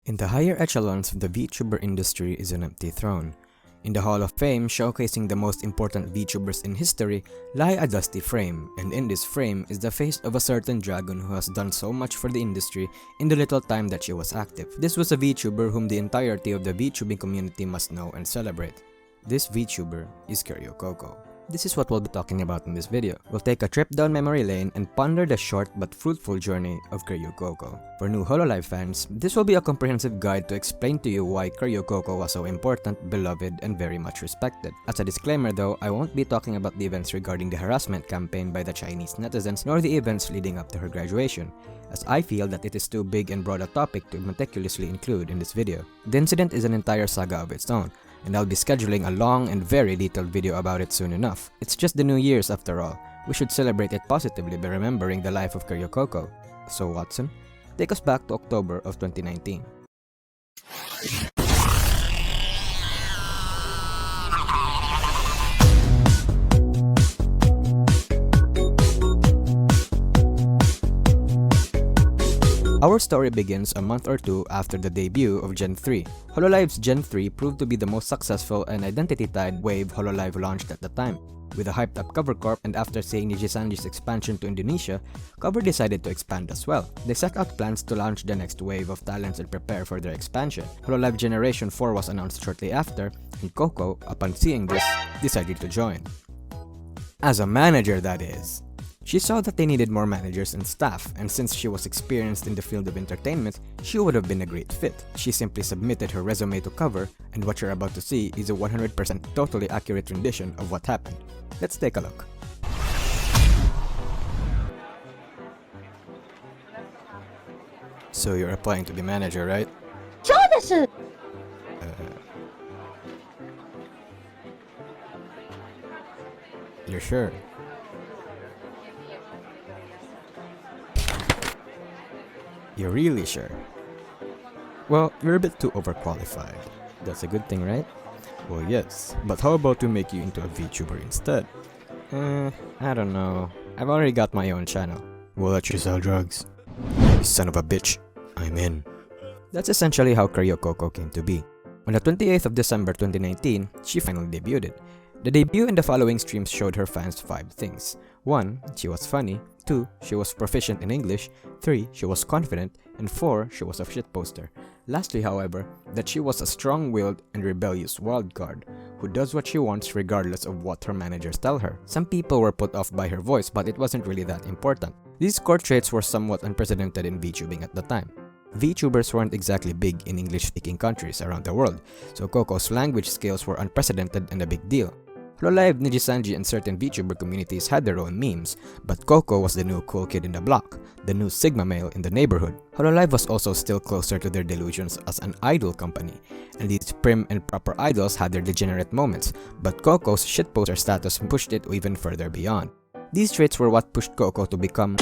In the higher echelons of the VTuber industry is an empty throne. In the Hall of Fame, showcasing the most important VTubers in history, lie a dusty frame, and in this frame is the face of a certain dragon who has done so much for the industry in the little time that she was active. This was a VTuber whom the entirety of the VTubing community must know and celebrate. This VTuber is Kiryu Coco. This is what we'll be talking about in this video. We'll take a trip down memory lane and ponder the short but fruitful journey of Kiryu Coco. For new Hololive fans, this will be a comprehensive guide to explain to you why Kiryu Coco was so important, beloved, and very much respected. As a disclaimer though, I won't be talking about the events regarding the harassment campaign by the Chinese netizens nor the events leading up to her graduation, as I feel that it is too big and broad a topic to meticulously include in this video. The incident is an entire saga of its own, and I'll be scheduling a long and very detailed video about it soon enough. It's just the New Year's after all. We should celebrate it positively by remembering the life of Kiryu Coco. So Watson, take us back to October of 2019. Our story begins a month or two after the debut of Gen 3. Hololive's Gen 3 proved to be the most successful and identity-tied wave Hololive launched at the time. With a hyped-up Cover Corp and after seeing Nijisanji's expansion to Indonesia, Cover decided to expand as well. They set out plans to launch the next wave of talents and prepare for their expansion. Hololive Generation 4 was announced shortly after, and Coco, upon seeing this, decided to join. As a manager, that is. She saw that they needed more managers and staff, and since she was experienced in the field of entertainment, she would have been a great fit. She simply submitted her resume to Cover, and what you're about to see is a 100% totally accurate rendition of what happened. Let's take a look. So you're applying to be manager, right? You're sure? You're really sure? Well, you're a bit too overqualified. That's a good thing, right? Well, yes, but how about we make you into a VTuber instead? I don't know. I've already got my own channel. We'll let you sell drugs. You son of a bitch. I'm in. That's essentially how Kiryu Coco came to be. On the 28th of December 2019, she finally debuted. The debut and the following streams showed her fans 5 things. 1. She was funny. 2. She was proficient in English. 3. She was confident. And 4. She was a shitposter. Lastly, however, that she was a strong-willed and rebellious wildcard who does what she wants regardless of what her managers tell her. Some people were put off by her voice, but it wasn't really that important. These core traits were somewhat unprecedented in VTubing at the time. VTubers weren't exactly big in English-speaking countries around the world, so Coco's language skills were unprecedented and a big deal. Hololive, Nijisanji, and certain VTuber communities had their own memes, but Coco was the new cool kid in the block, the new Sigma male in the neighborhood. Hololive was also still closer to their delusions as an idol company, and these prim and proper idols had their degenerate moments, but Coco's shitposter status pushed it even further beyond. These traits were what pushed Coco to become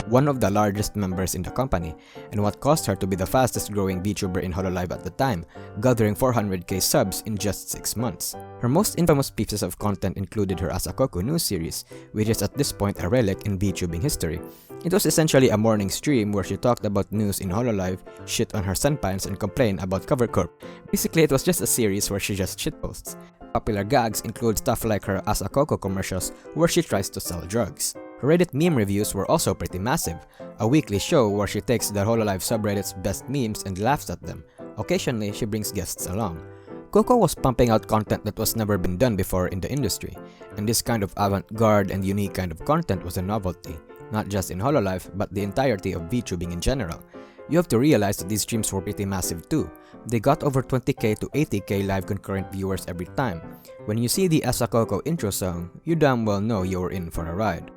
one of the largest members in the company, and what caused her to be the fastest growing VTuber in Hololive at the time, gathering 400k subs in just 6 months. Her most infamous pieces of content included her Asakoku news series, which is at this point a relic in VTubing history. It was essentially a morning stream where she talked about news in Hololive, shit on her senpais, and complained about Cover Corp. Basically, it was just a series where she just shitposts. Popular gags include stuff like her Asakoku commercials where she tries to sell drugs. Her Reddit meme reviews were also pretty massive, a weekly show where she takes the Hololive subreddit's best memes and laughs at them. Occasionally, she brings guests along. Coco was pumping out content that was never been done before in the industry, and this kind of avant-garde and unique kind of content was a novelty, not just in Hololive, but the entirety of VTubing in general. You have to realize that these streams were pretty massive too. They got over 20k to 80k live concurrent viewers every time. When you see the Asakoku intro song, you damn well know you were in for a ride.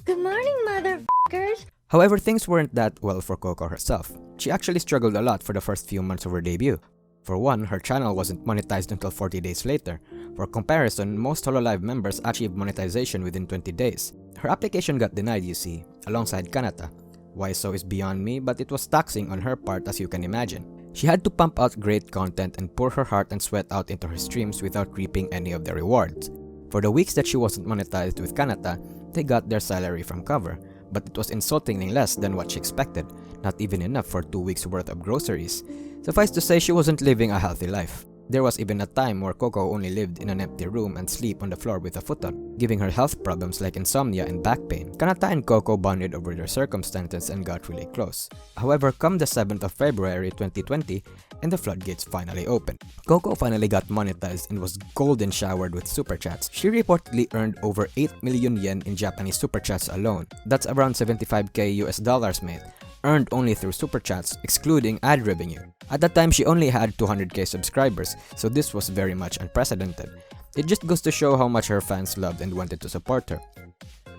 Good morning, motherfuckers! However, things weren't that well for Coco herself. She actually struggled a lot for the first few months of her debut. For one, her channel wasn't monetized until 40 days later. For comparison, most Hololive members achieved monetization within 20 days. Her application got denied, you see, alongside Kanata. Why so is beyond me, but it was taxing on her part as you can imagine. She had to pump out great content and pour her heart and sweat out into her streams without reaping any of the rewards. For the weeks that she wasn't monetized with Kanata, they got their salary from cover, but it was insultingly less than what she expected, not even enough for 2 weeks worth of groceries. Suffice to say, she wasn't living a healthy life. There was even a time where Coco only lived in an empty room and sleep on the floor with a futon, giving her health problems like insomnia and back pain. Kanata and Coco bonded over their circumstances and got really close. However, come the 7th of February 2020, and the floodgates finally opened. Coco finally got monetized and was golden showered with super chats. She reportedly earned over 8 million yen in Japanese super chats alone. That's around 75k US dollars, mate. Earned only through super chats, excluding ad revenue. At that time, she only had 200k subscribers, so this was very much unprecedented. It just goes to show how much her fans loved and wanted to support her.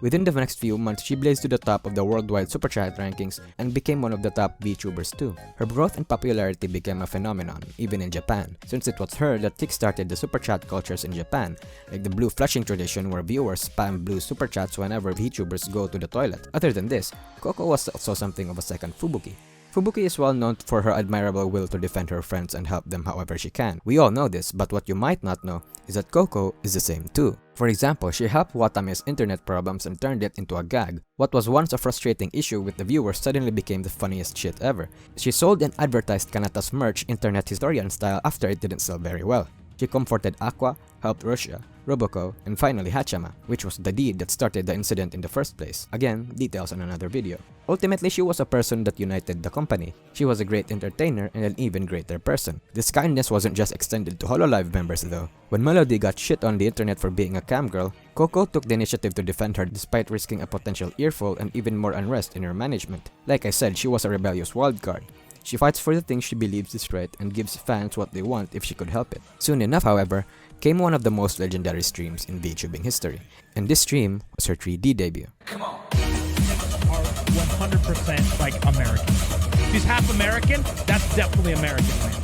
Within the next few months, she blazed to the top of the worldwide super chat rankings and became one of the top VTubers too. Her growth and popularity became a phenomenon, even in Japan, since it was her that kickstarted the super chat cultures in Japan, like the blue flushing tradition where viewers spam blue super chats whenever VTubers go to the toilet. Other than this, Coco was also something of a second Fubuki. Fubuki is well known for her admirable will to defend her friends and help them however she can. We all know this, but what you might not know is that Coco is the same too. For example, she helped Watame's internet problems and turned it into a gag. What was once a frustrating issue with the viewers suddenly became the funniest shit ever. She sold and advertised Kanata's merch internet historian style after it didn't sell very well. She comforted Aqua, helped Russia, Roboco, and finally Hachama, which was the deed that started the incident in the first place. Again, details on another video. Ultimately, she was a person that united the company. She was a great entertainer and an even greater person. This kindness wasn't just extended to Hololive members though. When Melody got shit on the internet for being a cam girl, Coco took the initiative to defend her despite risking a potential earful and even more unrest in her management. Like I said, she was a rebellious wildcard. She fights for the things she believes is right and gives fans what they want if she could help it. Soon enough, however, came one of the most legendary streams in VTubing history, and this stream was her 3D debut. Come on. Are 100% like American. She's half American, that's definitely American, man.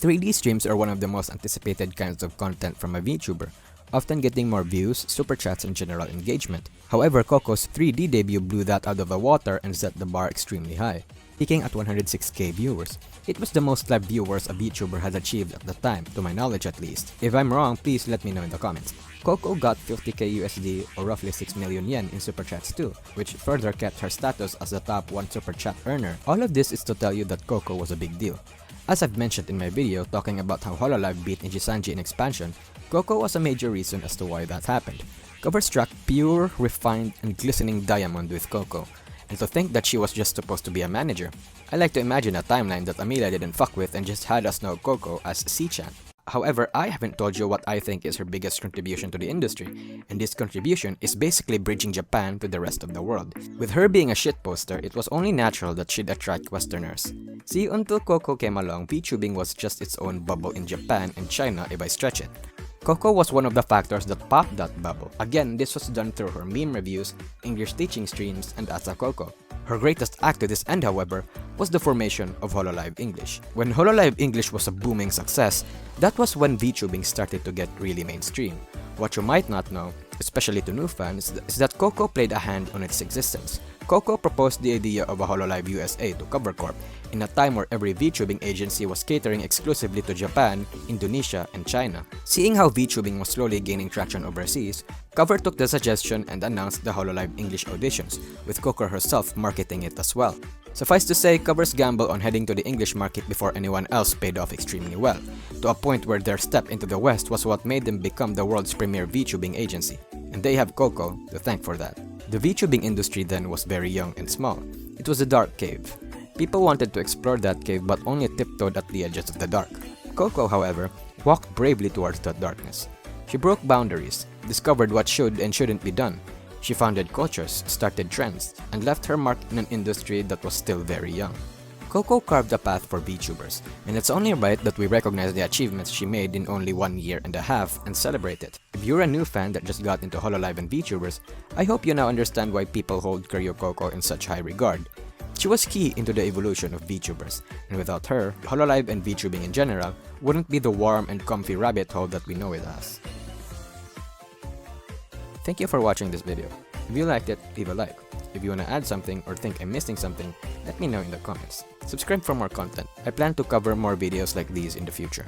3D streams are one of the most anticipated kinds of content from a VTuber, often getting more views, super chats, and general engagement. However, Coco's 3D debut blew that out of the water and set the bar extremely high, peaking at 106k viewers. It was the most live viewers a VTuber had achieved at the time, to my knowledge at least. If I'm wrong, please let me know in the comments. Coco got 50k USD or roughly 6 million yen in super chats too, which further kept her status as the top 1 super chat earner. All of this is to tell you that Coco was a big deal. As I've mentioned in my video talking about how Hololive beat Nijisanji in expansion, Coco was a major reason as to why that happened. Cover struck pure, refined, and glistening diamond with Coco. And to think that she was just supposed to be a manager. I like to imagine a timeline that Amelia didn't fuck with and just had us know Coco as C-chan. However, I haven't told you what I think is her biggest contribution to the industry, and this contribution is basically bridging Japan to the rest of the world. With her being a shitposter, it was only natural that she'd attract Westerners. See, until Coco came along, VTubing was just its own bubble in Japan and China if I stretch it. Coco was one of the factors that popped that bubble. Again, this was done through her meme reviews, English teaching streams, and as a Coco. Her greatest act to this end, however, was the formation of Hololive English. When Hololive English was a booming success, that was when VTubing started to get really mainstream. What you might not know, especially to new fans, is that Coco played a hand on its existence. Coco proposed the idea of a Hololive USA to Cover Corp in a time where every VTubing agency was catering exclusively to Japan, Indonesia, and China. Seeing how VTubing was slowly gaining traction overseas, Cover took the suggestion and announced the Hololive English auditions, with Coco herself marketing it as well. Suffice to say, Cover's gamble on heading to the English market before anyone else paid off extremely well, to a point where their step into the West was what made them become the world's premier VTubing agency, and they have Coco to thank for that. The VTubing industry then was very young and small. It was a dark cave. People wanted to explore that cave but only tiptoed at the edges of the dark. Coco, however, walked bravely towards that darkness. She broke boundaries, discovered what should and shouldn't be done. She founded cultures, started trends, and left her mark in an industry that was still very young. Coco carved a path for VTubers, and it's only right that we recognize the achievements she made in only 1 year and a half and celebrate it. If you're a new fan that just got into Hololive and VTubers, I hope you now understand why people hold Kiryu Coco in such high regard. She was key into the evolution of VTubers, and without her, Hololive and VTubing in general wouldn't be the warm and comfy rabbit hole that we know it as. Thank you for watching this video. If you liked it, leave a like. If you wanna add something or think I'm missing something, let me know in the comments. Subscribe for more content. I plan to cover more videos like these in the future.